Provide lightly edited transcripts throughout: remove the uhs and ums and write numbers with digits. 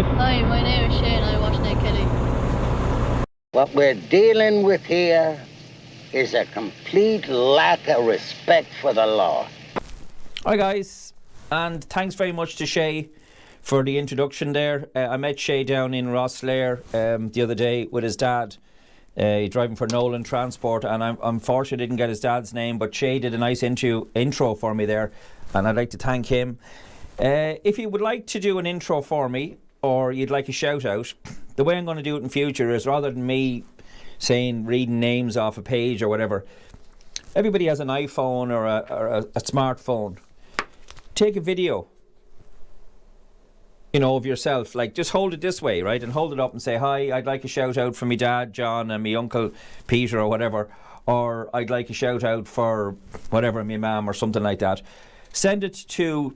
subscribe. Hi, my name is Shane. I watch Ned Kelly. What we're dealing with here is a complete lack of respect for the law. Hi guys, and thanks very much to Shay for the introduction there. I met Shay down in Rosslare the other day with his dad. Driving for Nolan Transport, and I'm unfortunately didn't get his dad's name, but Shay did a nice intro for me there, and I'd like to thank him. If you would like to do an intro for me, or you'd like a shout out, the way I'm going to do it in future is, rather than me reading names off a page or whatever, everybody has an iPhone or a smartphone. Take a video, of yourself. Like, just hold it this way, right? And hold it up and say, hi, I'd like a shout out for me dad, John, and me uncle, Peter, or whatever. Or I'd like a shout out for whatever, me mum, or something like that. Send it to,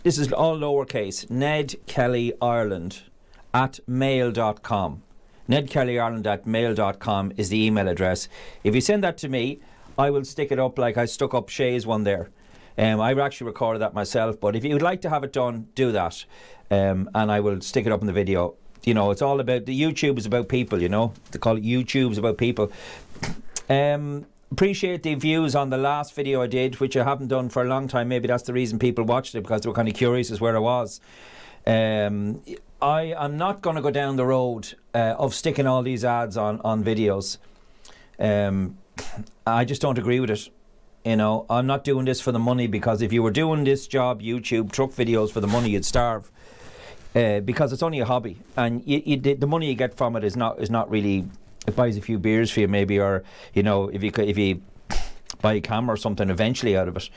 this is all lowercase, nedkellyireland@mail.com. nedkellyireland@mail.com is the email address. If you send that to me, I will stick it up like I stuck up Shay's one there. I actually recorded that myself, but if you would like to have it done, do that. And I will stick it up in the video. It's all about, the YouTube is about people, they call it YouTube's about people. Appreciate the views on the last video I did, which I haven't done for a long time. Maybe that's the reason people watched it, because they were kind of curious as where I was. I am not going to go down the road of sticking all these ads on videos. I just don't agree with it. I'm not doing this for the money, because if you were doing this job, YouTube, truck videos, for the money, you'd starve. Because it's only a hobby, and the money you get from it is not really. It buys a few beers for you, maybe, or if you buy a camera or something eventually out of it.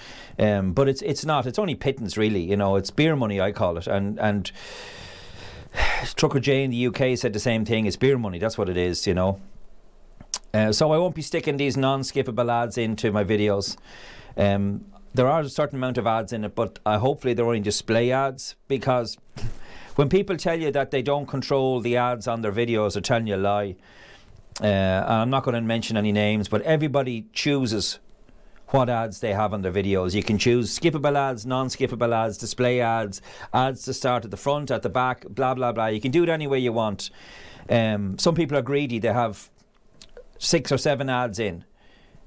But it's not. It's only pittance, really. It's beer money, I call it. And Trucker J in the UK said the same thing. It's beer money. That's what it is. So I won't be sticking these non-skippable ads into my videos. There are a certain amount of ads in it, but hopefully they're only display ads, because when people tell you that they don't control the ads on their videos, they're telling you a lie. And I'm not going to mention any names, but everybody chooses what ads they have on their videos. You can choose skippable ads, non-skippable ads, display ads, ads to start at the front, at the back, blah, blah, blah. You can do it any way you want. Some people are greedy. They have 6 or 7 ads in.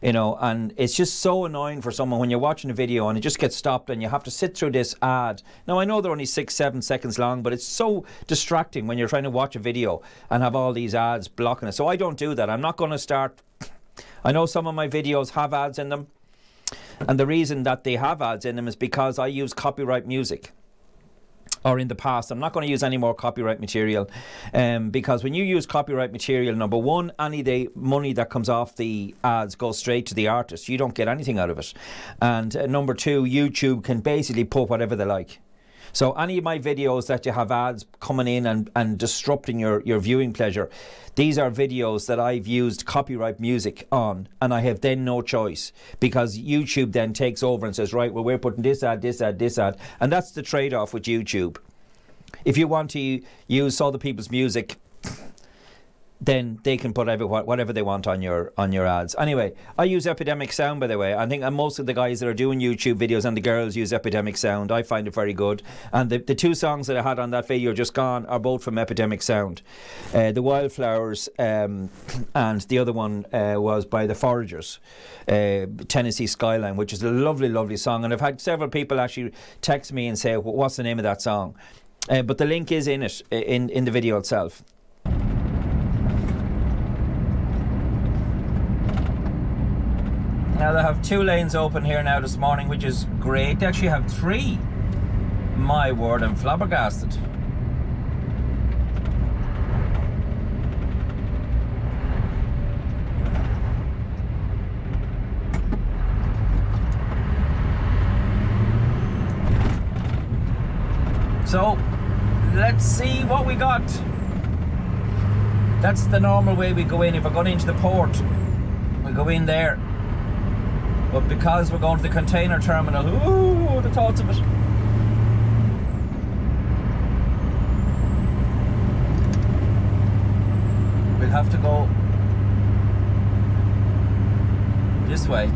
And it's just so annoying for someone when you're watching a video and it just gets stopped and you have to sit through this ad. Now, I know they're only 6-7 seconds long, but it's so distracting when you're trying to watch a video and have all these ads blocking it. So I don't do that. I'm not going to start. I know some of my videos have ads in them, and the reason that they have ads in them is because I use copyright music. Or in the past. I'm not going to use any more copyright material, because when you use copyright material, number one, any of the money that comes off the ads goes straight to the artist. You don't get anything out of it. And number two, YouTube can basically put whatever they like. So any of my videos that you have ads coming in and disrupting your viewing pleasure, these are videos that I've used copyright music on, and I have then no choice, because YouTube then takes over and says, right, well, we're putting this ad, and that's the trade-off with YouTube. If you want to use other people's music, then they can put whatever they want on your ads. Anyway, I use Epidemic Sound, by the way. I think most of the guys that are doing YouTube videos and the girls use Epidemic Sound. I find it very good. And the 2 songs that I had on that video just gone are both from Epidemic Sound. The Wildflowers and the other one was by the Foragers, Tennessee Skyline, which is a lovely, lovely song. And I've had several people actually text me and say, what's the name of that song? But the link is in it, in the video itself. Now they have 2 lanes open here now this morning, which is great. They actually have 3. My word, I'm flabbergasted. So, let's see what we got. That's the normal way we go in. If we're going into the port, we go in there. But because we're going to the container terminal, ooh, the thoughts of it. We'll have to go this way.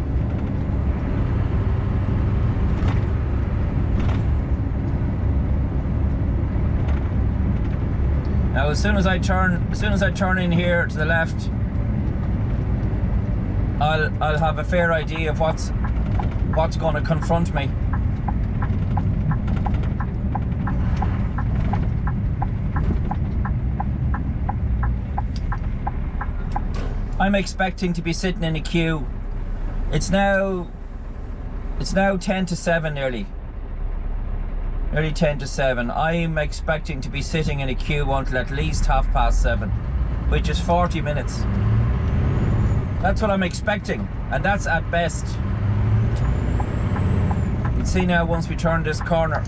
Now, as soon as I turn in here to the left, I'll have a fair idea of what's going to confront me. I'm expecting to be sitting in a queue. It's now 10 to 7 nearly 10 to 7. I'm expecting to be sitting in a queue until at least 7:30, which is 40 minutes. That's what I'm expecting, and that's at best. You'll see now once we turn this corner.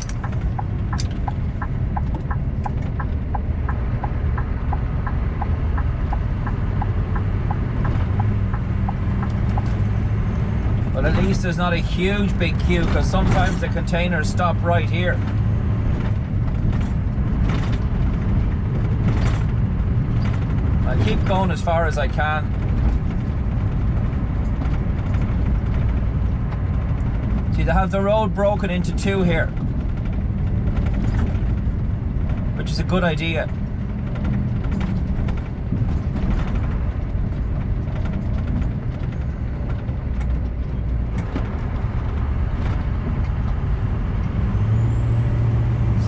But at least there's not a huge big queue, because sometimes the containers stop right here. I'll keep going as far as I can. See, they have the road broken into two here, which is a good idea.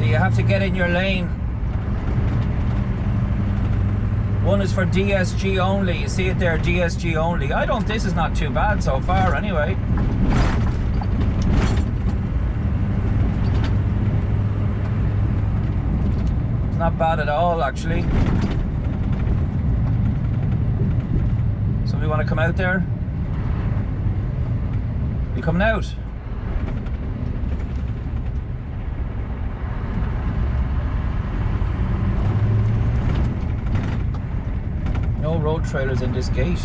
You have to get in your lane. One is for DSG only. You see it there, DSG only. This is not too bad so far anyway. It's not bad at all actually. Somebody want to come out there? You coming out? No road trailers in this gate.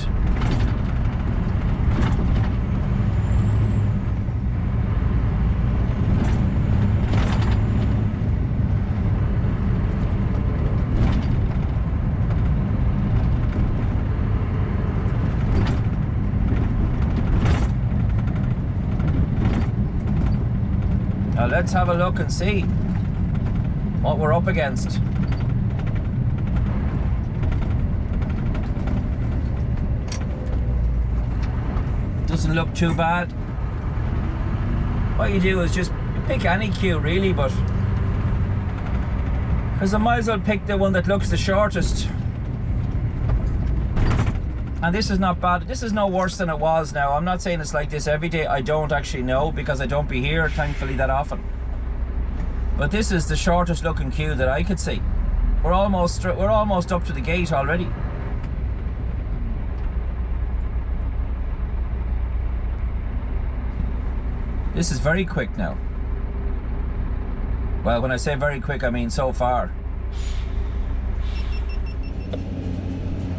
Now let's have a look and see what we're up against. Doesn't look too bad. What you do is just pick any queue really, but because I might as well pick the one that looks the shortest. And this is not bad. This is no worse than it was now. I'm not saying it's like this every day. I don't actually know, because I don't be here thankfully that often. But this is the shortest looking queue that I could see. We're almost up to the gate already. This is very quick now. Well, when I say very quick, I mean so far.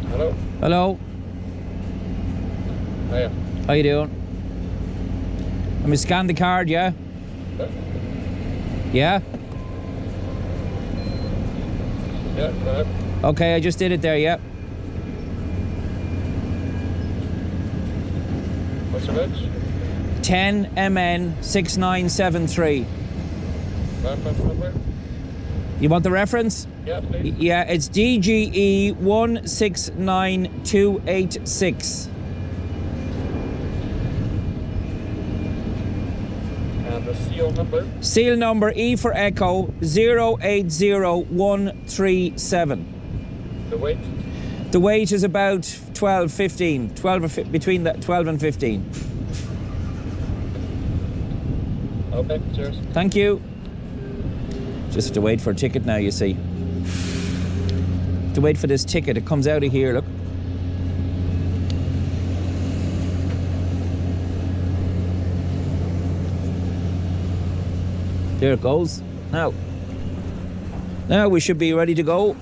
Hello. Hello. Hiya. How you doing? Let me scan the card, yeah? Yeah? Yeah, go ahead. Okay, I just did it there, yeah. What's your badge? 10MN6973. Reference number? You want the reference? Yeah, please. Yeah, it's DGE 169286. And the seal number? Seal number E for Echo 080137. The weight? The weight is about 12, 15, between that 12 and 15. Okay, cheers. Thank you. Just have to wait for a ticket now, you see. To wait for this ticket, it comes out of here, look. There it goes. Now we should be ready to go.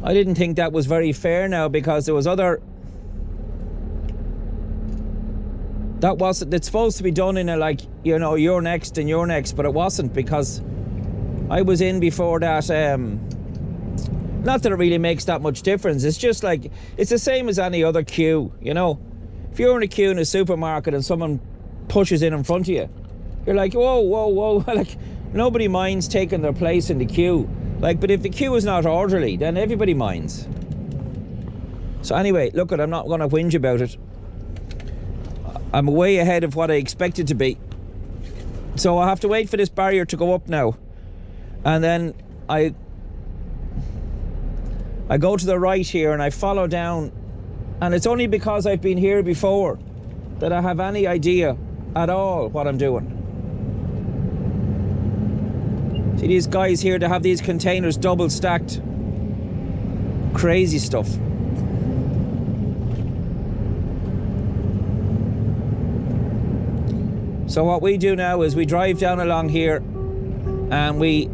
I didn't think that was very fair now, because there was other... It's supposed to be done in a, like, you know, you're next and you're next, but it wasn't, because I was in before that Not that it really makes that much difference. It's just like, it's the same as any other queue, you know. If you're in a queue in a supermarket and someone pushes in front of you, you're like, whoa, whoa, whoa. Like, nobody minds taking their place in the queue. Like, but if the queue is not orderly, then everybody minds. So anyway, look, I'm not going to whinge about it. I'm way ahead of what I expected to be. So I have to wait for this barrier to go up now. And then I go to the right here and I follow down. And it's only because I've been here before that I have any idea at all what I'm doing. See these guys here, they have these containers double stacked. Crazy stuff. So what we do now is we drive down along here and we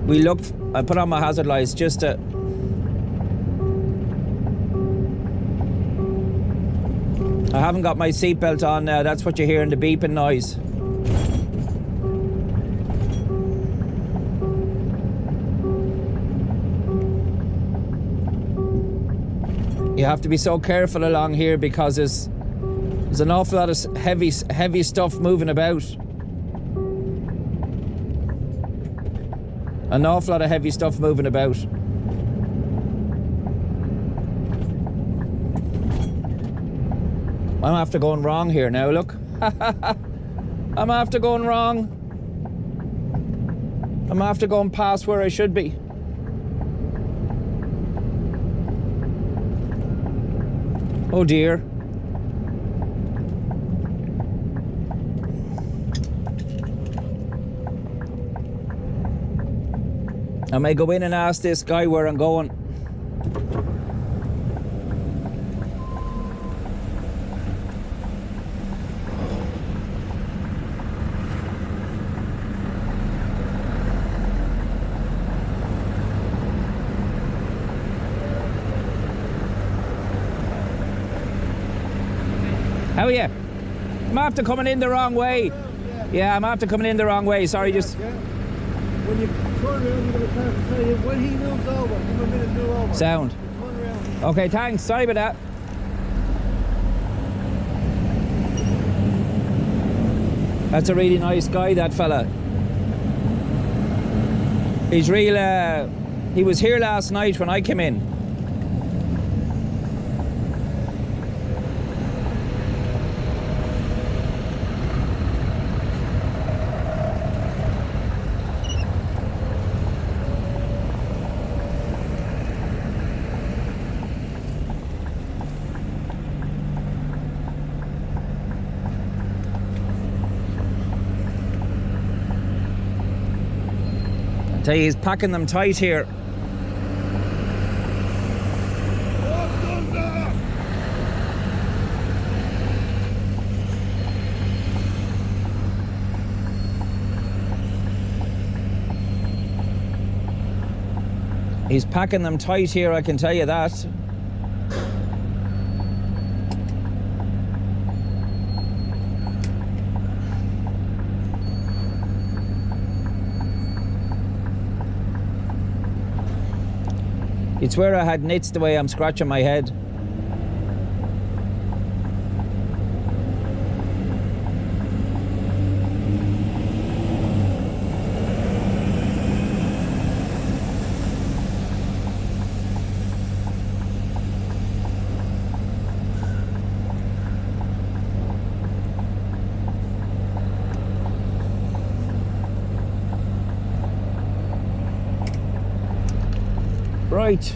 look, I put on my hazard lights just to I haven't got my seatbelt on now, that's what you hear in the beeping noise. You have to be so careful along here because there's an awful lot of heavy stuff moving about. An awful lot of heavy stuff moving about. I'm after going wrong here now, look. I'm after going wrong. I'm after going past where I should be. Oh dear. I may go in and ask this guy where I'm going. How are you? I'm after coming in the wrong way. Yeah, I'm after coming in the wrong way. Sorry, just... When you turn around, you're going to try to say, when he moves over, give him a minute to move over. Sound. Turn around. Okay, thanks. Sorry about that. That's a really nice guy, that fella. He's real... he was here last night when I came in. Tell you, he's packing them tight here. He's packing them tight here, I can tell you that. It's where I had nits the way I'm scratching my head. Right.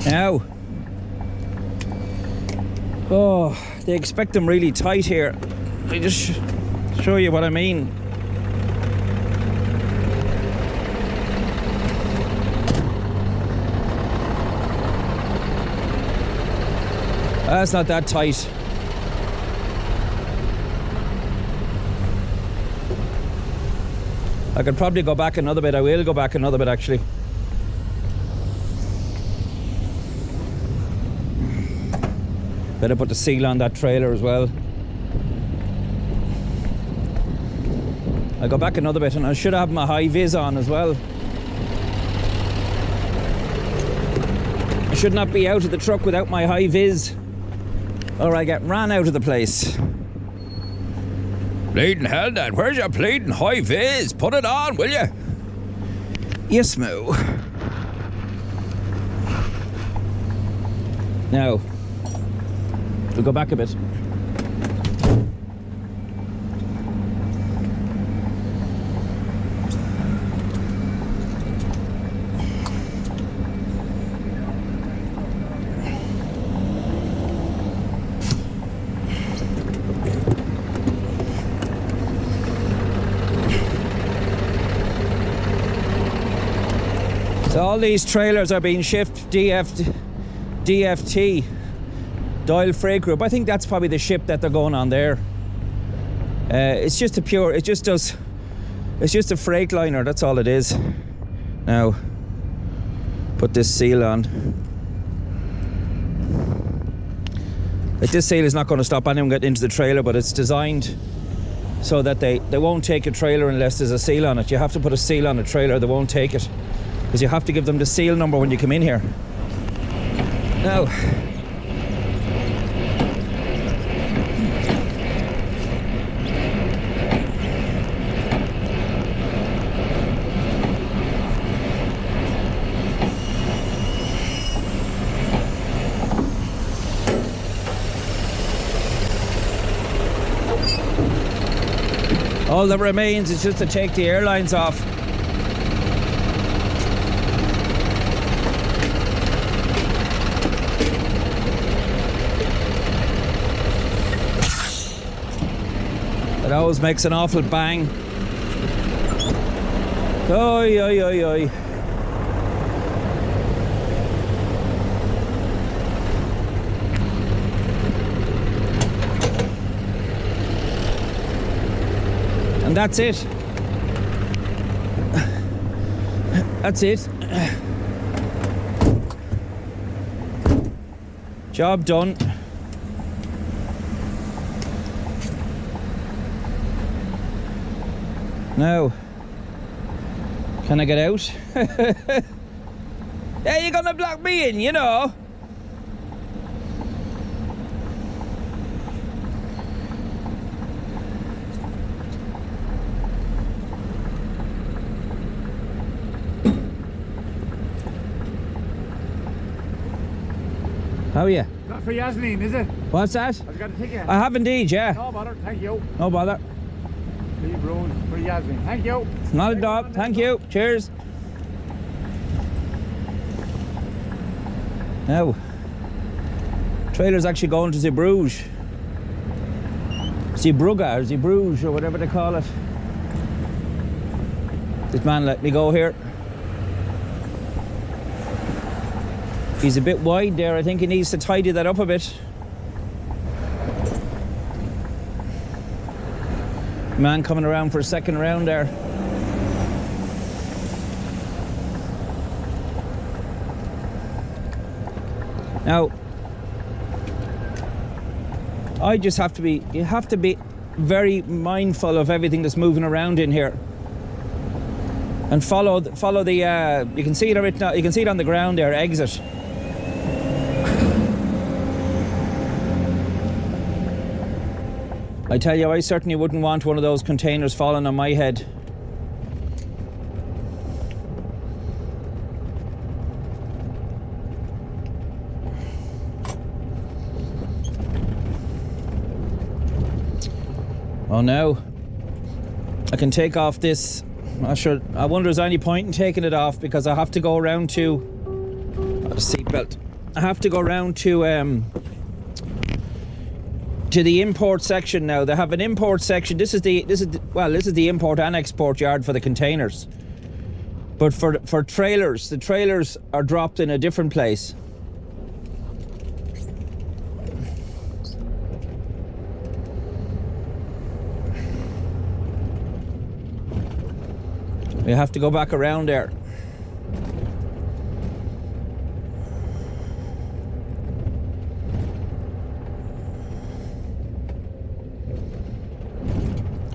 Now. Oh, they expect them really tight here. I just show you what I mean. That's not that tight. I could probably go back another bit. I will go back another bit actually. Better put the seal on that trailer as well. I'll go back another bit, and I should have my high vis on as well. I should not be out of the truck without my high vis, or I get ran out of the place. Bleeding hell, Dad, where's your bleeding high vis? Put it on, will you? Yes, Moo. Now, we'll go back a bit. So all these trailers are being shipped DFT, Doyle Freight Group. I think that's probably the ship that they're going on there. It's just a freight liner, that's all it is. Now, put this seal on. Like, this seal is not going to stop anyone getting into the trailer, but it's designed so that they won't take a trailer unless there's a seal on it. You have to put a seal on a trailer, they won't take it. Because you have to give them the seal number when you come in here. Now, all that remains is just to take the airlines off. It always makes an awful bang. Oi, oi, oi, oi. And that's it. That's it. Job done. Now, can I get out? Yeah, you're gonna block me in, you know. How are you? Not for Yasmin, is it? What's that? I've got a ticket. I have indeed, yeah. No bother, thank you. No bother. Leave room for Yasmin. Thank you. Not a dog. Thank you. Cheers. Now, trailer's actually going to Zeebrugge. Zeebrugge or Zeebrugge or whatever they call it. This man let me go here. He's a bit wide there. I think he needs to tidy that up a bit. Man coming around for a second round there. Now, I just have to be, you have to be very mindful of everything that's moving around in here. And follow the, you can see it written, you can see it on the ground there, exit. I tell you, I certainly wouldn't want one of those containers falling on my head. Oh, now I can take off this. I wonder is there any point in taking it off, because I have to go around to the seatbelt. I have to go round to the import section now. They have an import section. This is the import and export yard for the containers. But for trailers, the trailers are dropped in a different place. We have to go back around there.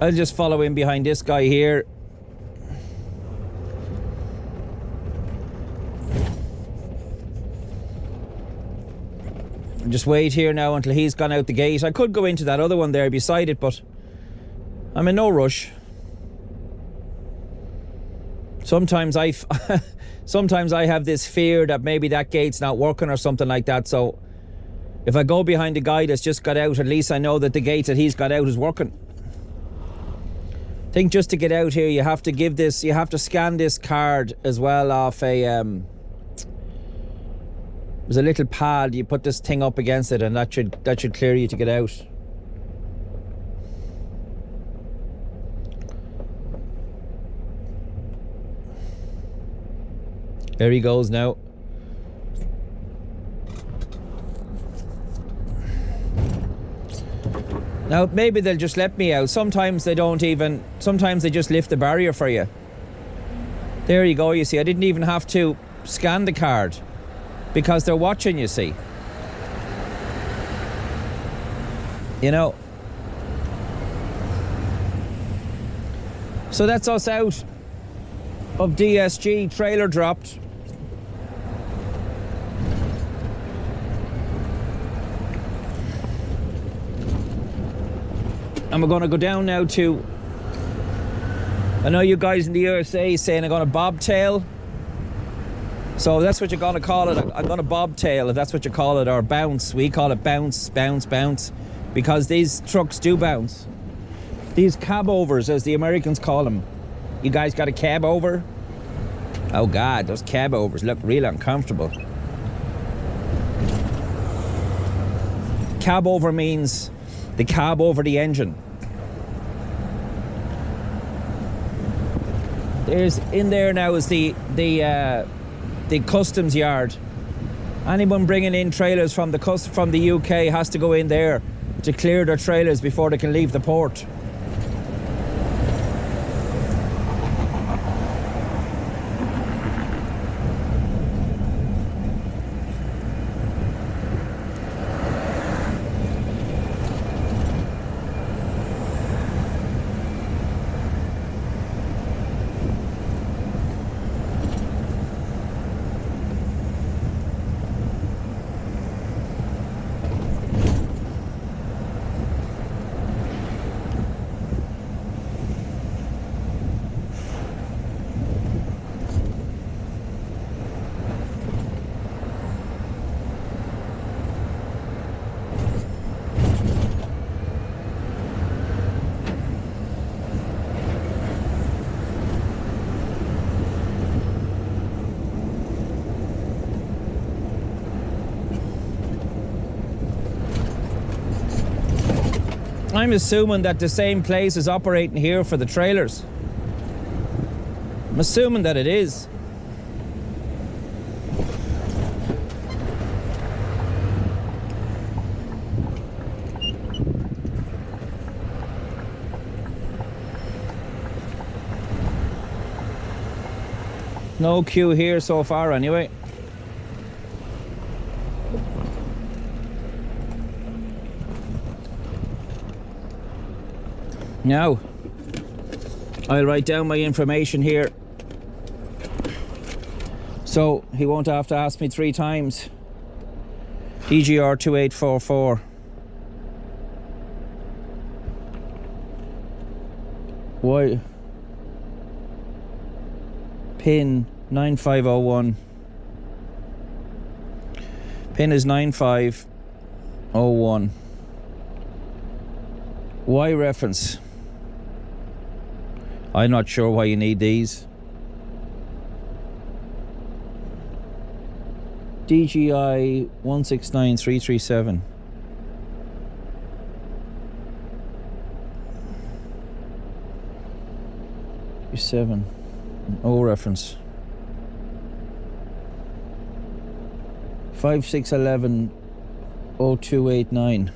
I'll just follow in behind this guy here. Just wait here now until he's gone out the gate. I could go into that other one there beside it, but I'm in no rush. Sometimes I have this fear that maybe that gate's not working or something like that. So if I go behind the guy that's just got out, at least I know that the gate that he's got out is working. I think just to get out here, you have to scan this card as well off a there's a little pad. You put this thing up against it, and that should clear you to get out. There he goes now. Now maybe they'll just let me out. Sometimes they don't even. Sometimes they just lift the barrier for you. There you go. You see, I didn't even have to scan the card because they're watching. You see. You know. So that's us out of DSG. Trailer dropped. And we're going to go down now to, I know you guys in the USA saying I'm going to bobtail. So that's what you're going to call it. I'm going to bobtail, if that's what you call it, or bounce. We call it bounce, bounce, bounce, because these trucks do bounce. These cab overs, as the Americans call them. You guys got a cab over? Oh God, those cab overs look real uncomfortable. Cab over means the cab over the engine. There's in there now is the customs yard. Anyone bringing in trailers from the UK has to go in there to clear their trailers before they can leave the port. I'm assuming that the same place is operating here for the trailers. I'm assuming that it is. No queue here so far anyway. Now, I'll write down my information here so he won't have to ask me 3 times. EGR 2844. Why? Pin 9501. Pin is 9501. Y reference. I'm not sure why you need these. DGI 169337. Seven. O reference. 5611 0289.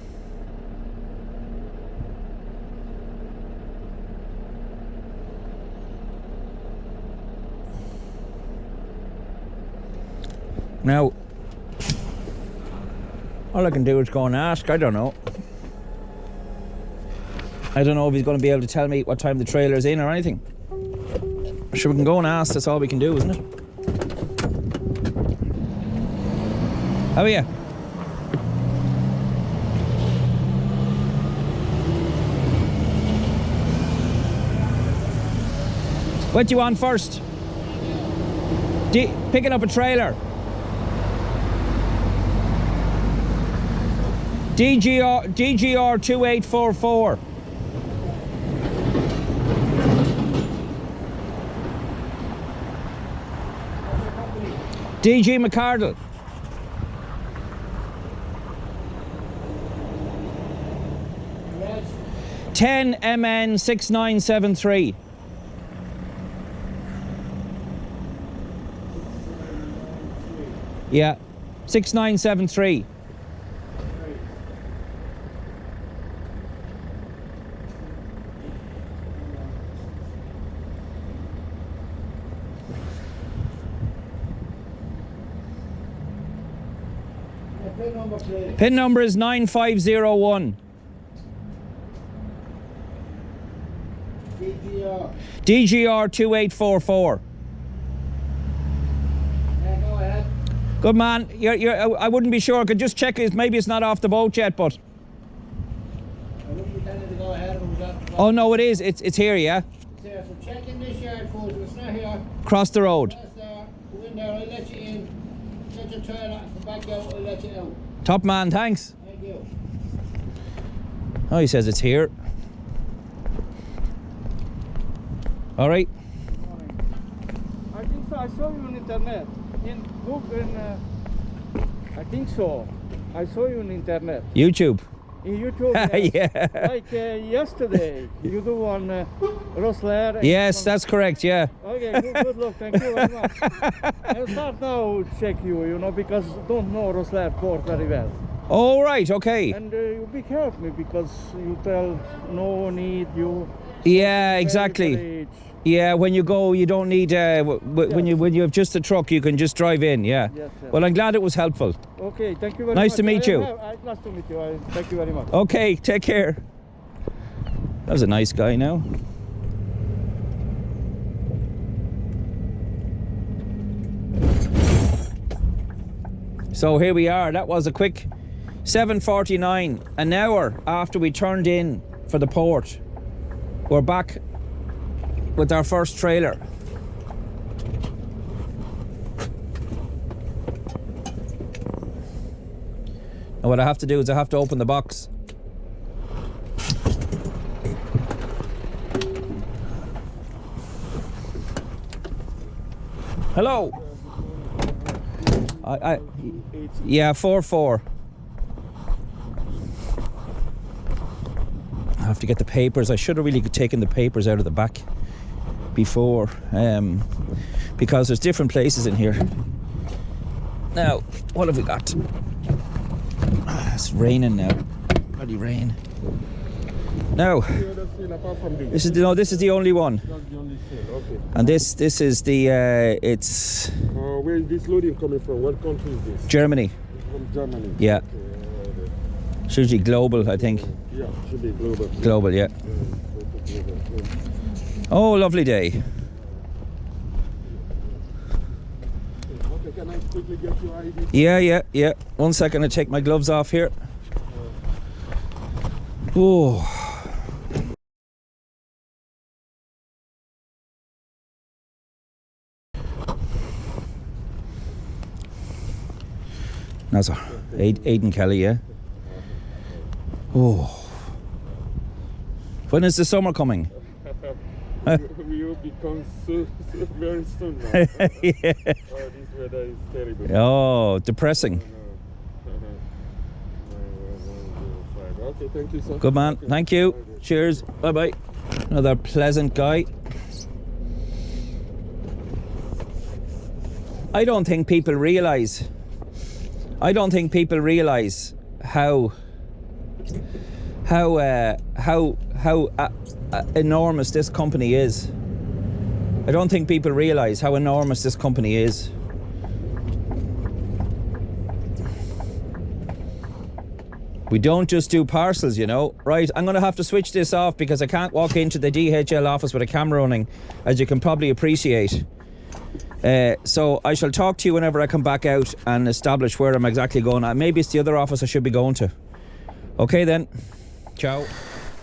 Now, all I can do is go and ask. I don't know. I don't know if he's going to be able to tell me what time the trailer's in or anything. Sure, we can go and ask. That's all we can do, isn't it? How are you? What do you want first? Picking up a trailer. DGR 2844. DG McCardle. Yes. 10 MN 6973. Yeah, 6973. Pin number, please. Pin number is 9501. DGR 2844. Yeah, go ahead. Good man. I wouldn't be sure. I could just check it. Maybe it's not off the boat yet, but. I wouldn't be telling you to go ahead if it was at the back. Oh no, it is. It's here, yeah. It's there, so check in this yard for us. If it's not here, Cross the road. that's there. Go in there, I'll let you in. Get your trailer, come back out, I'll let you out. Top man, thanks. Thank you. Oh, he says it's here. All right. I think so. I saw you on internet. In book I think so. I saw you on internet. YouTube. In YouTube. Yes. Yeah. Like yesterday, you do on Rosler. Yes, that's correct. Yeah. Okay, good luck. Thank you very much. I'll start now check you know, because don't know Rosler port very well. All right. Okay. And you be careful because you tell no need you. Yeah. Exactly. Encourage. Yeah. When you go, you don't need. When you have just a truck, you can just drive in. Yeah. Yes, yes. Well, I'm glad it was helpful. Okay, thank you very much. Nice to meet you. Nice to meet you. Thank you very much. Okay. Take care. That was a nice guy. Now. So here we are. That was a quick 7:49, an hour after we turned in for the port. We're back with our first trailer. And what I have to do is I have to open the box. Hello. Yeah, 4-4. I have to get the papers. I should have really taken the papers out of the back before, because there's different places in here. Now, what have we got? It's raining now. Bloody rain. No, this is the only one. That's the only thing, okay. And this is the it's Where is this loading coming from? What country is this? Germany. From Germany. Yeah. Okay, It's usually global, I think. yeah, should be global. Global, yeah. Global. Oh, lovely day. Okay, can I quickly get your ID? Yeah. 1 second, I take my gloves off here. Oh. That's a Aidan Kelly, yeah. Oh. When is the summer coming? We will become so very soon now. Yeah. Oh, this weather is terrible. Oh, depressing. Okay, thank you, sir. Good man. Okay. Thank you. Bye. Cheers. Bye bye. Another pleasant guy. I don't think people realise. How enormous this company is. I don't think people realise how enormous this company is. We don't just do parcels, you know. Right, I'm going to have to switch this off because I can't walk into the DHL office with a camera running, as you can probably appreciate. So I shall talk to you whenever I come back out and establish where I'm exactly going. Maybe it's the other office I should be going to. Okay then. Ciao.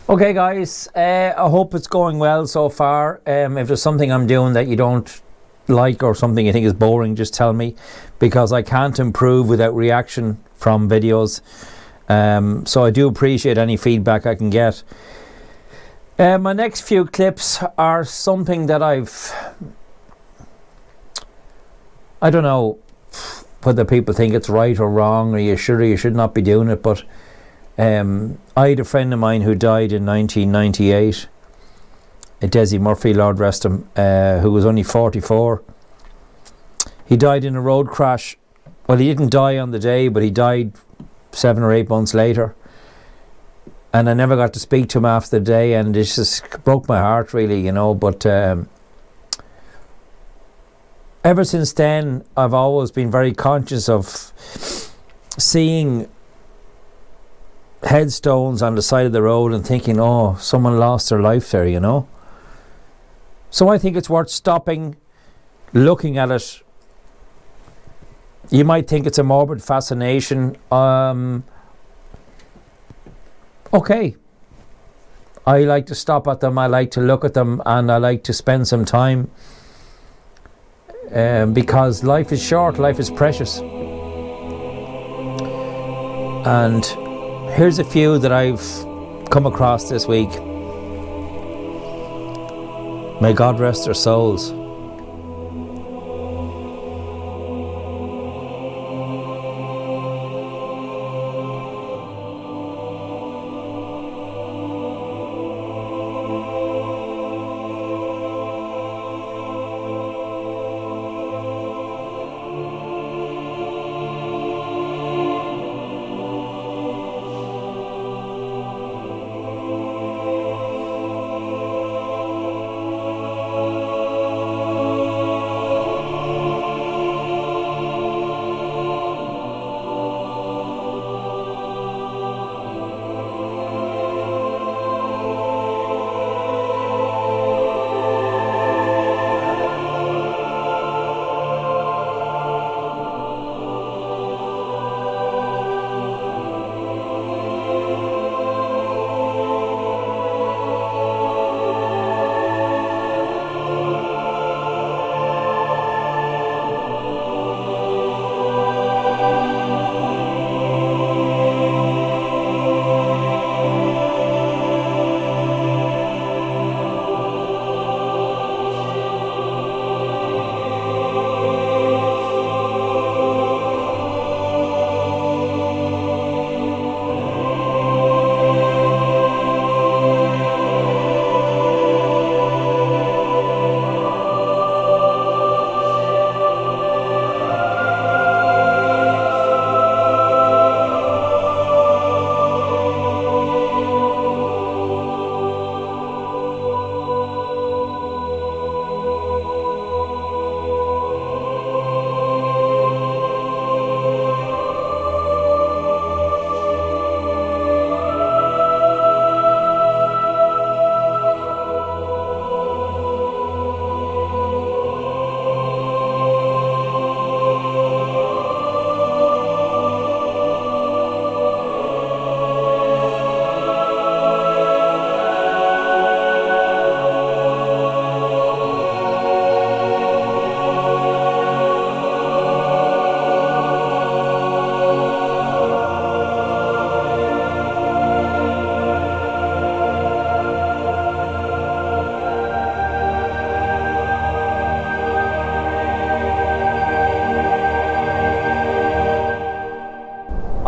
Okay guys, I hope it's going well so far. If there's something I'm doing that you don't like or something you think is boring, just tell me, because I can't improve without reaction from videos. So I do appreciate any feedback I can get. My next few clips are something that I don't know whether people think it's right or wrong, or you should not be doing it, but I had a friend of mine who died in 1998, Desi Murphy, Lord rest him, who was only 44. He died in a road crash. Well, he didn't die on the day, but he died 7 or 8 months later, and I never got to speak to him after the day, and it just broke my heart really, you know. But ever since then I've always been very conscious of seeing headstones on the side of the road and thinking, oh, someone lost their life there, you know. So I think it's worth stopping, looking at it. You might think it's a morbid fascination. Okay. I like to stop at them, I like to look at them, and I like to spend some time, because life is short, life is precious. And here's a few that I've come across this week. May God rest their souls.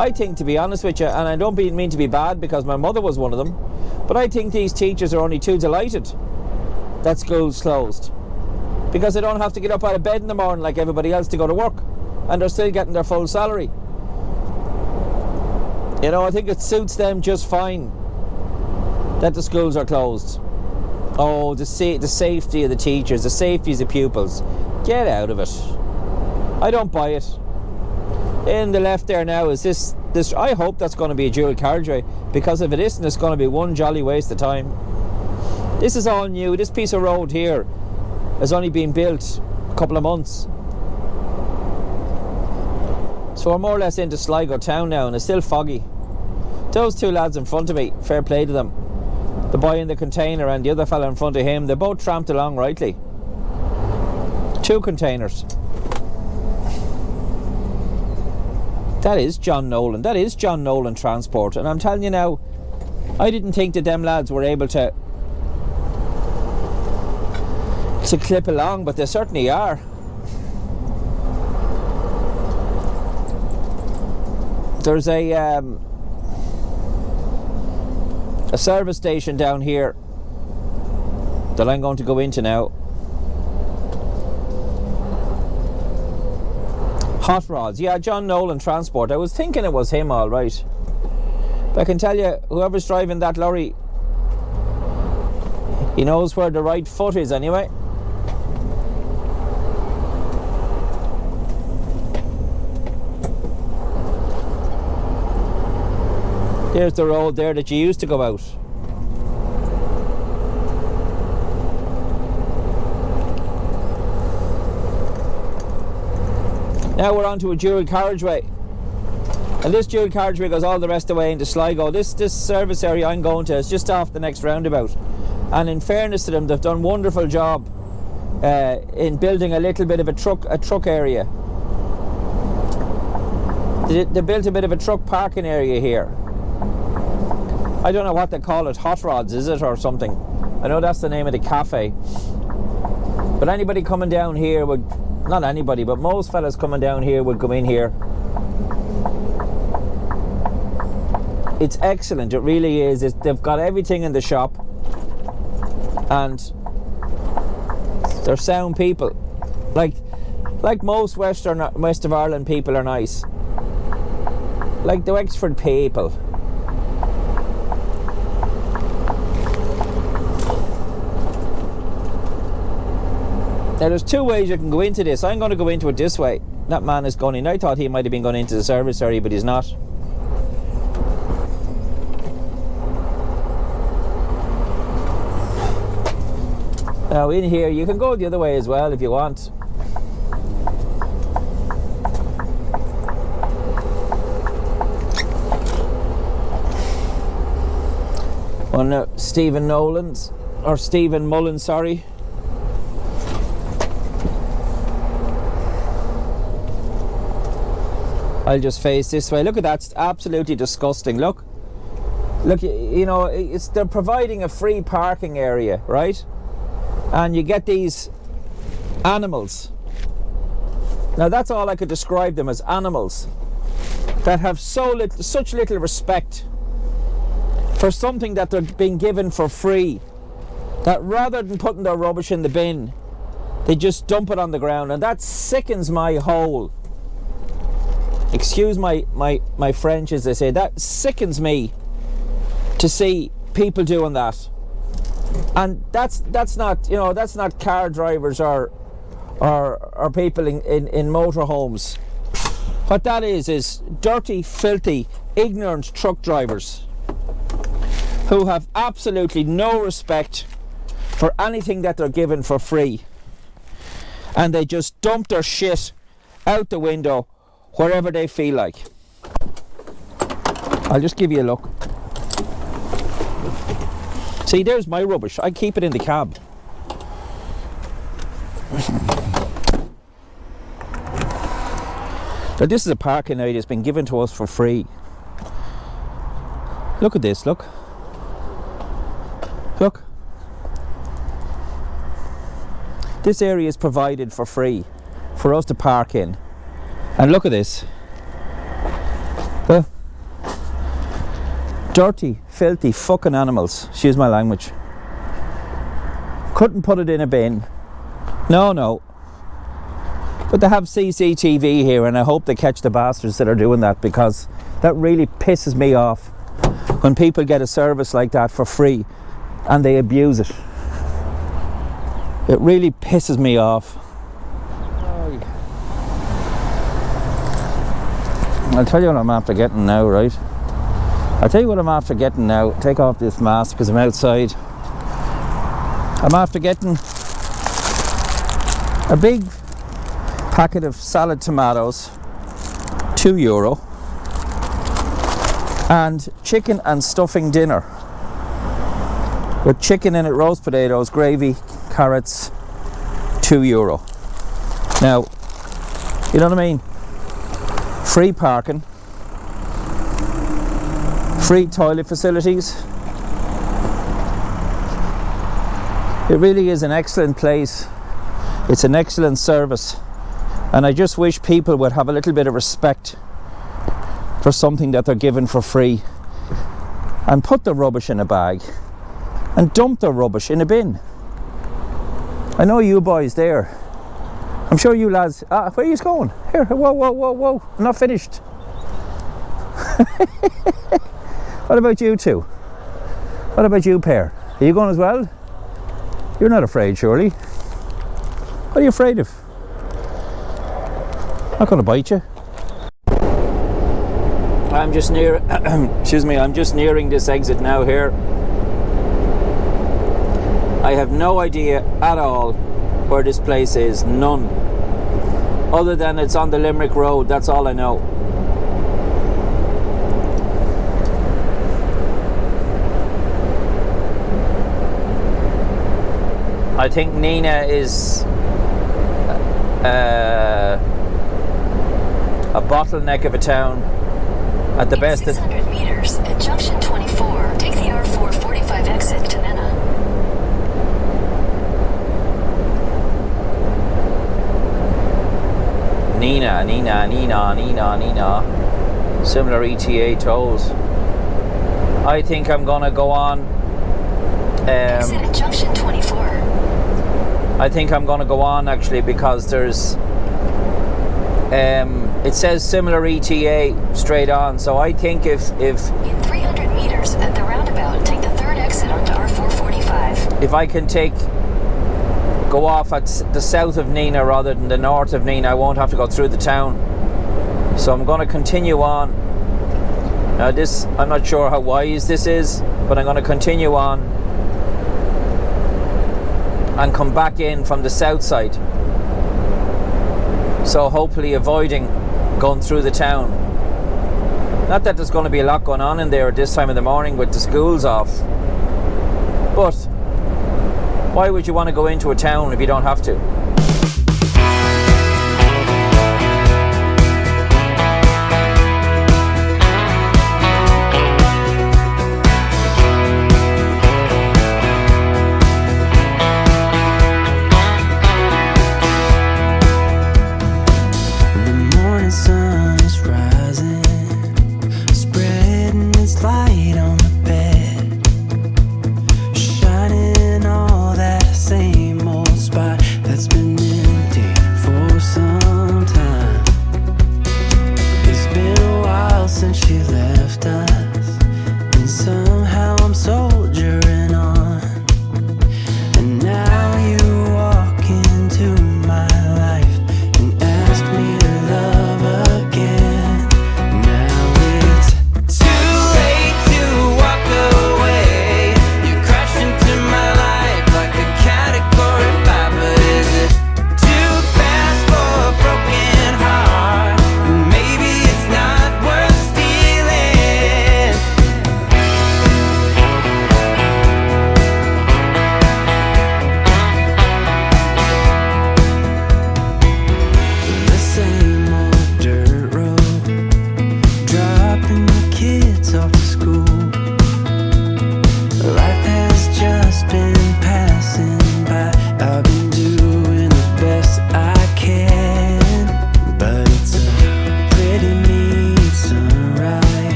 I think, to be honest with you, and I don't mean to be bad because my mother was one of them, but I think these teachers are only too delighted that school's closed, because they don't have to get up out of bed in the morning like everybody else to go to work, and they're still getting their full salary. You know, I think it suits them just fine that the schools are closed. Oh, the safety of the teachers, the safety of the pupils. Get out of it. I don't buy it. In the left there now is this. I hope that's going to be a dual carriageway, because if it isn't, it's going to be one jolly waste of time. This is all new. This piece of road here has only been built a couple of months. So we're more or less into Sligo town now, and it's still foggy. Those two lads in front of me, fair play to them. The boy in the container and the other fella in front of him, they both tramped along rightly. 2 containers. That is John Nolan. That is John Nolan Transport. And I'm telling you now, I didn't think that them lads were able to clip along, but they certainly are. There's a service station down here that I'm going to go into now. Hot rods, yeah, John Nolan Transport. I was thinking it was him, all right. But I can tell you, whoever's driving that lorry, he knows where the right foot is anyway. There's the road there that you used to go out. Now we're onto a dual carriageway, and this dual carriageway goes all the rest of the way into Sligo. This service area I'm going to is just off the next roundabout, and in fairness to them, they've done a wonderful job in building a little bit of a truck area. They built a bit of a truck parking area here. I don't know what they call it, Hot Rods, is it, or something? I know that's the name of the cafe. But anybody coming down here would, not anybody, but most fellas coming down here would come in here. It's excellent, it really is. They've got everything in the shop, and they're sound people. Like most West of Ireland people are nice. Like the Wexford people. Now there's 2 ways you can go into this. I'm going to go into it this way. That man is going in. I thought he might have been going into the service area, but he's not. Now in here, you can go the other way as well if you want. Well, no, Stephen Mullins, sorry. I'll just face this way. Look at that, it's absolutely disgusting. Look, you know, they're providing a free parking area, right? And you get these animals. Now that's all I could describe them as, animals that have such little respect for something that they're being given for free, that rather than putting their rubbish in the bin, they just dump it on the ground, and that sickens my whole. Excuse my French, as they say. That sickens me to see people doing that. And that's not, you know, that's not car drivers or people in motorhomes. What that is dirty, filthy, ignorant truck drivers who have absolutely no respect for anything that they're given for free, and they just dump their shit out the window wherever they feel like. I'll just give you a look. See, there's my rubbish. I keep it in the cab. Now this is a parking area that's been given to us for free. Look at this, look. Look. This area is provided for free for us to park in. And look at this. Look. Dirty, filthy fucking animals. Excuse my language. Couldn't put it in a bin. No. But they have CCTV here, and I hope they catch the bastards that are doing that, because that really pisses me off when people get a service like that for free and they abuse it. It really pisses me off. I'll tell you what I'm after getting now, right? I'll tell you what I'm after getting now. Take off this mask because I'm outside. I'm after getting a big packet of salad tomatoes, €2, and chicken and stuffing dinner with chicken in it, roast potatoes, gravy, carrots, €2. Now, you know what I mean? Free parking, free toilet facilities. It really is an excellent place. It's an excellent service, and I just wish people would have a little bit of respect for something that they're given for free, and put the rubbish in a bag and dump the rubbish in a bin. I know you boys there. I'm sure you lads. Where are you going? Here, whoa. I'm not finished. What about you two? What about you pair? Are you going as well? You're not afraid, surely? What are you afraid of? Not going to bite you. I'm just near. Excuse me. I'm just nearing this exit now. Here. I have no idea at all where this place is. None. Other than it's on the Limerick Road. That's all I know. I think noone is a bottleneck of a town. At the best. 600 meters at junction 24. Take the R445 exit to noone. Nina. Similar ETA tolls. I think I'm gonna go on. Exit at junction 24. I think I'm gonna go on actually, because there's it says similar ETA straight on, so I think if In 300 meters at the roundabout, take the third exit onto R445. if I can go off at the south of noone rather than the north of noone, I won't have to go through the town. So I'm going to continue on. Now this, I'm not sure how wise this is, but I'm going to continue on and come back in from the south side. So hopefully avoiding going through the town. Not that there's going to be a lot going on in there at this time of the morning with the schools off, but why would you want to go into a town if you don't have to?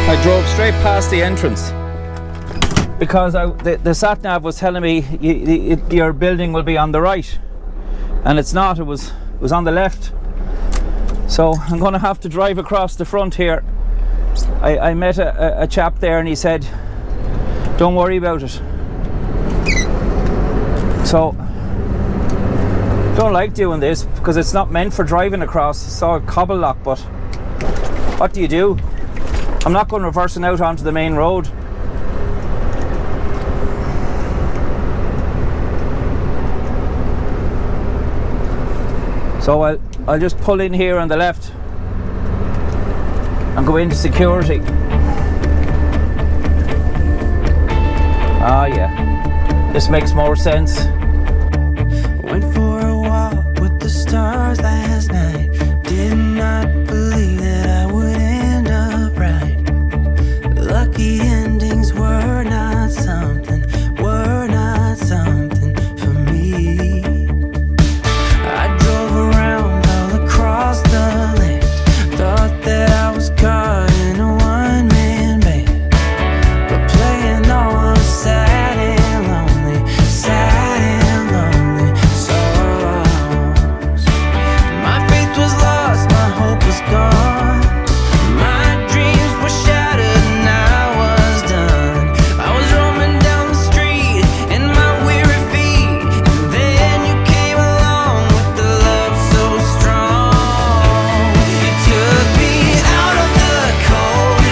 I drove straight past the entrance because the sat nav was telling me your building will be on the right, and it's not. It was on the left. So I'm going to have to drive across the front here. I met a chap there, and he said, "Don't worry about it." So don't like doing this because it's not meant for driving across. It's all cobble lock, but what do you do? I'm not going reversing out onto the main road. So I'll just pull in here on the left and go into security. Ah, yeah, this makes more sense. Went for a walk with the stars last night. Did not believe that I would end up right. Lucky endings were not something for me. I drove around all across the land. Thought that I was caught in a one-man band, but playing all those sad and lonely songs. My faith was lost, my hope was gone. My dreams were shattered and I was done. I was roaming down the street in my weary feet, and then you came along with the love so strong. You took me out of the cold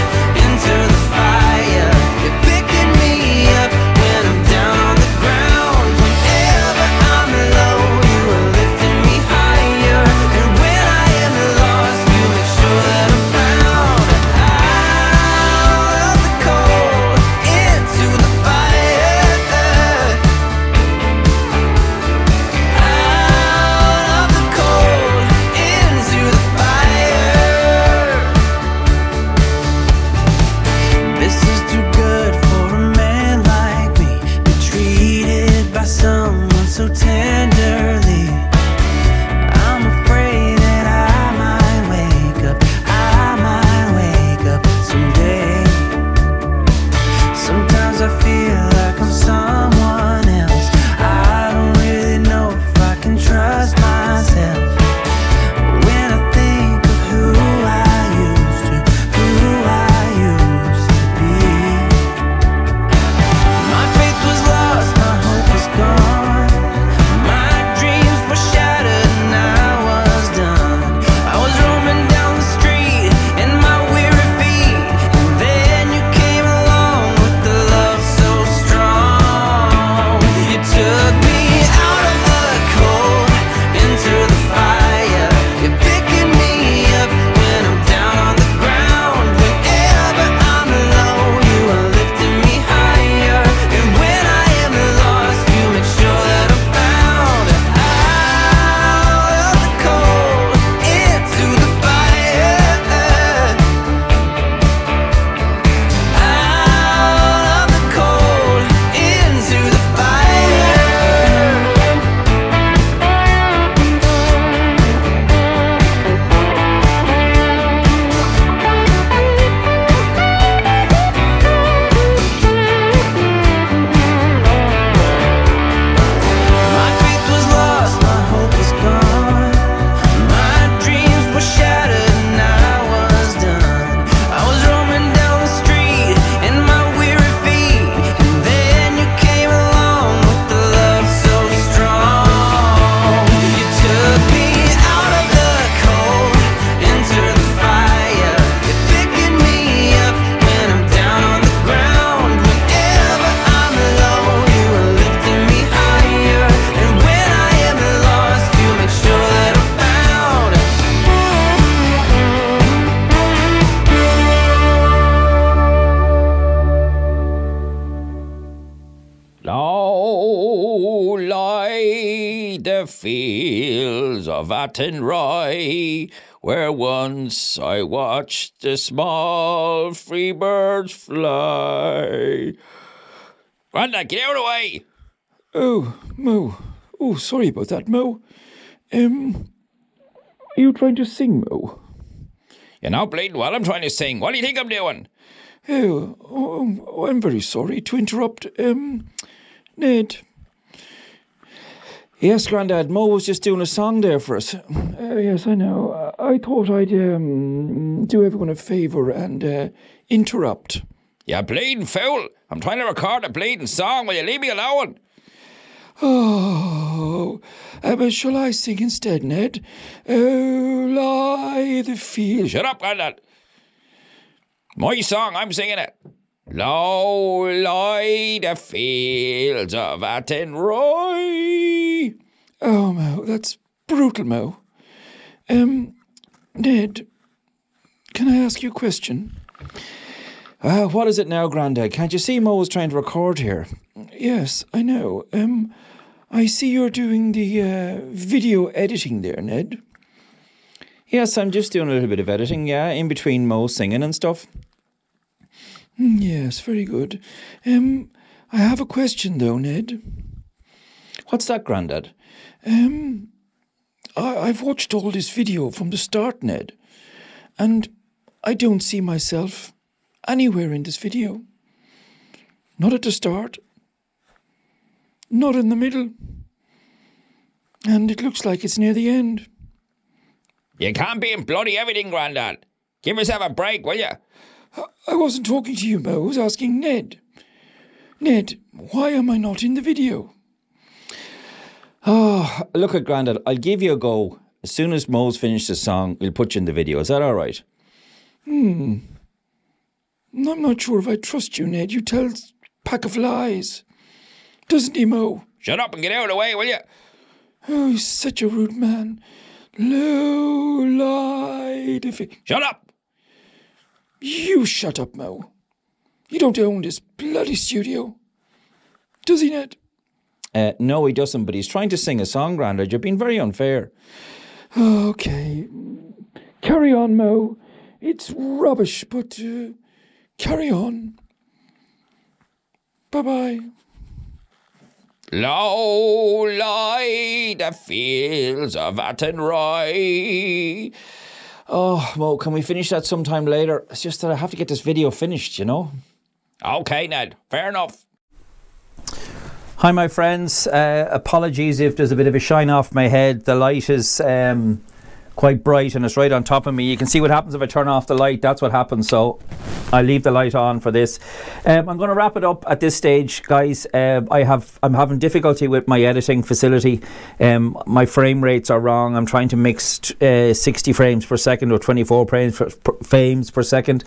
into the fire. You're picking me up when I'm down on the ground. Whenever I'm low, you are lifting me higher. And when I am lost, you make sure that I'm found. Out of the cold into the fire. Out of the cold into the fire. This is too good for a man like me, be treated by someone so tenderly. I'm afraid that I might wake up someday. Sometimes I feel like I'm someone else. I don't really know if I can trust myself. When I think of who I used to be, my faith was lost, my hope was gone. My dreams were shattered and I was done. I was roaming down the street in my weary feet, and then you came along with the love so strong. You took me out of the cold into the fire. You're picking me up when I'm down on the ground. Whenever I'm low, you are lifting me higher. And when I am lost, you make sure that I'm found. Out of the cold into the fire. Out of the cold into the fire. My faith was lost, my hope was gone. My dreams were shattered and I was done. I was roaming down the street in my weary feet, and then you came along with the love so strong. You took me out of the cold into the fire. You're picking me up when I'm down on the ground. Whenever I'm low, you are lifting me higher. And when I am lost, you make sure that I'm found. Low lie the fields of Attenroy, where once I watched the small free birds fly. Granda, get out of the way! Oh, Mo. Oh, sorry about that, Mo. Are you trying to sing, Mo? You're not bleeding while I'm trying to sing. What do you think I'm doing? Oh, I'm very sorry to interrupt. Ned. Yes, Grandad, Mo was just doing a song there for us. Yes, I know. I thought I'd do everyone a favour and interrupt. You're bleeding fool. I'm trying to record a bleeding song. Will you leave me alone? Oh, but shall I sing instead, Ned? Oh, lie the field. Shut up, Grandad. My song, I'm singing it. Low lie the fields of Attenroy. Oh, Mo, that's brutal, Mo. Ned, can I ask you a question? What is it now, Grandad? Can't you see Mo was trying to record here? Yes, I know. I see you're doing the video editing there, Ned. Yes, I'm just doing a little bit of editing, yeah, in between Mo singing and stuff. Yes, very good. I have a question though, Ned. What's that, Grandad? I've watched all this video from the start, Ned, and I don't see myself anywhere in this video. Not at the start, not in the middle, and it looks like it's near the end. You can't be in bloody everything, Grandad. Give yourself a break, will you? I wasn't talking to you, Mo. I was asking Ned. Ned, why am I not in the video? Oh, look at Grandad. I'll give you a go. As soon as Mo's finished the song, we'll put you in the video. Is that all right? I'm not sure if I trust you, Ned. You tell a pack of lies. Doesn't he, Mo? Shut up and get out of the way, will you? Oh, he's such a rude man. Low lied. Shut up! You shut up, Mo. You don't own this bloody studio. Does he, Ned? No, he doesn't, but he's trying to sing a song, Grandad. You're being very unfair. Okay. Carry on, Mo. It's rubbish, but carry on. Bye-bye. Low lie the fields of Attenroy. Oh, Mo, can we finish that sometime later? It's just that I have to get this video finished, you know? Okay, Ned. Fair enough. Hi, my friends. Apologies if there's a bit of a shine off my head. The light is quite bright and it's right on top of me. You can see what happens if I turn off the light. That's what happens. So I leave the light on for this. I'm going to wrap it up at this stage, guys. I'm having difficulty with my editing facility. My frame rates are wrong. I'm trying to mix 60 frames per second or 24 frames per second,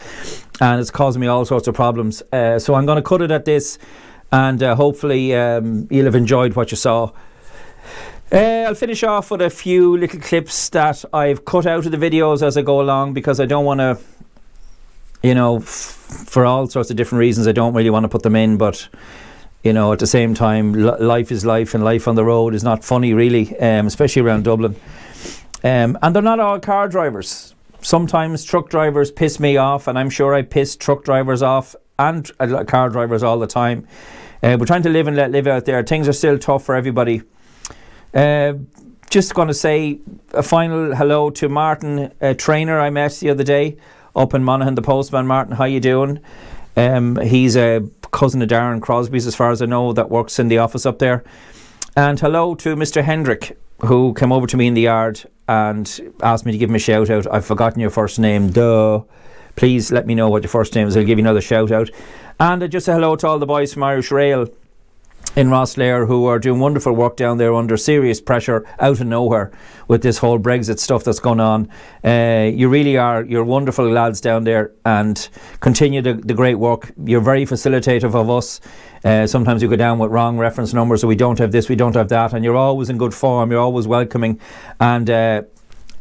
and it's causing me all sorts of problems. So I'm going to cut it at this. And hopefully you'll have enjoyed what you saw. I'll finish off with a few little clips that I've cut out of the videos as I go along, because I don't want to, for all sorts of different reasons, I don't really want to put them in. But, at the same time, life is life, and life on the road is not funny, really, especially around Dublin. And they're not all car drivers. Sometimes truck drivers piss me off, and I'm sure I piss truck drivers off and car drivers all the time. We're trying to live and let live out there. Things are still tough for everybody. Just going to say a final hello to Martin, a trainer I met the other day up in Monaghan, the postman. Martin, how you doing? He's a cousin of Darren Crosby's, as far as I know, that works in the office up there. And hello to Mr. Hendrick, who came over to me in the yard and asked me to give him a shout out. I've forgotten your first name. Duh. Please let me know what your first name is. I'll give you another shout out. And just a hello to all the boys from Irish Rail in Rosslare, who are doing wonderful work down there under serious pressure out of nowhere with this whole Brexit stuff that's going on. You really are. You're wonderful lads down there, and continue the great work. You're very facilitative of us. Sometimes you go down with wrong reference numbers, so we don't have this, we don't have that, and you're always in good form. You're always welcoming, and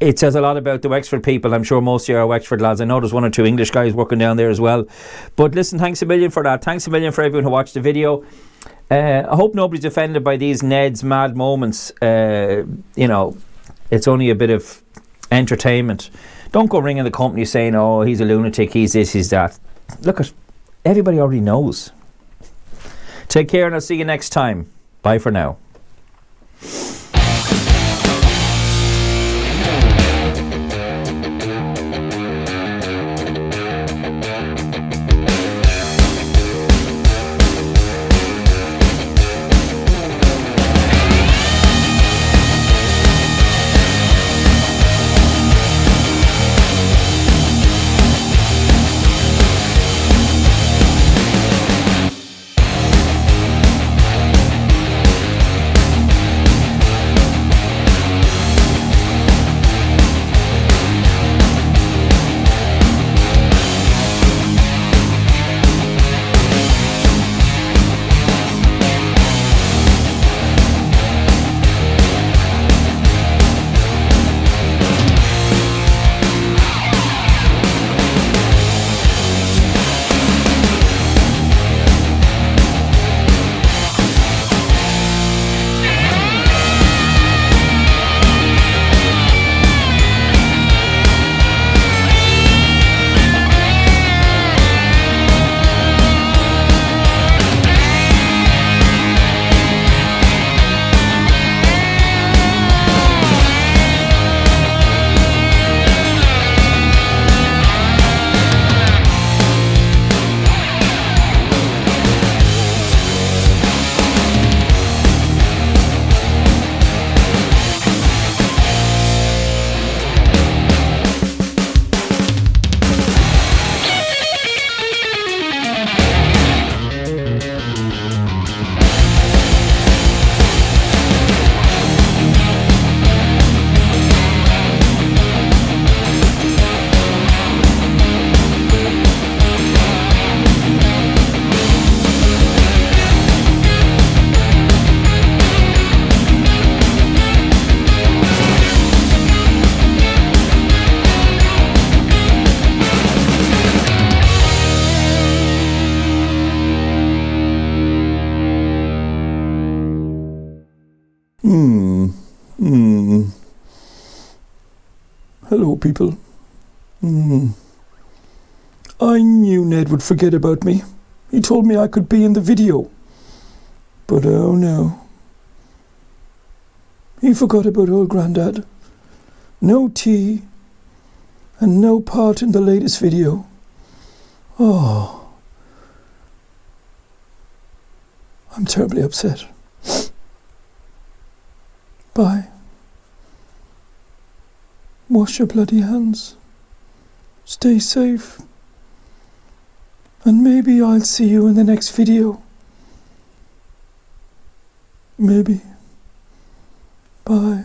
it says a lot about the Wexford people. I'm sure most of you are Wexford lads. I know there's one or two English guys working down there as well. But listen, thanks a million for that. Thanks a million for everyone who watched the video. I hope nobody's offended by these Ned's mad moments. It's only a bit of entertainment. Don't go ringing the company saying, oh, he's a lunatic, he's this, he's that. Look, everybody already knows. Take care, and I'll see you next time. Bye for now. Hello, people. I knew Ned would forget about me. He told me I could be in the video. But oh no. He forgot about old Grandad. No tea. And no part in the latest video. Oh. I'm terribly upset. Bye. Wash your bloody hands. Stay safe. And maybe I'll see you in the next video. Maybe. Bye.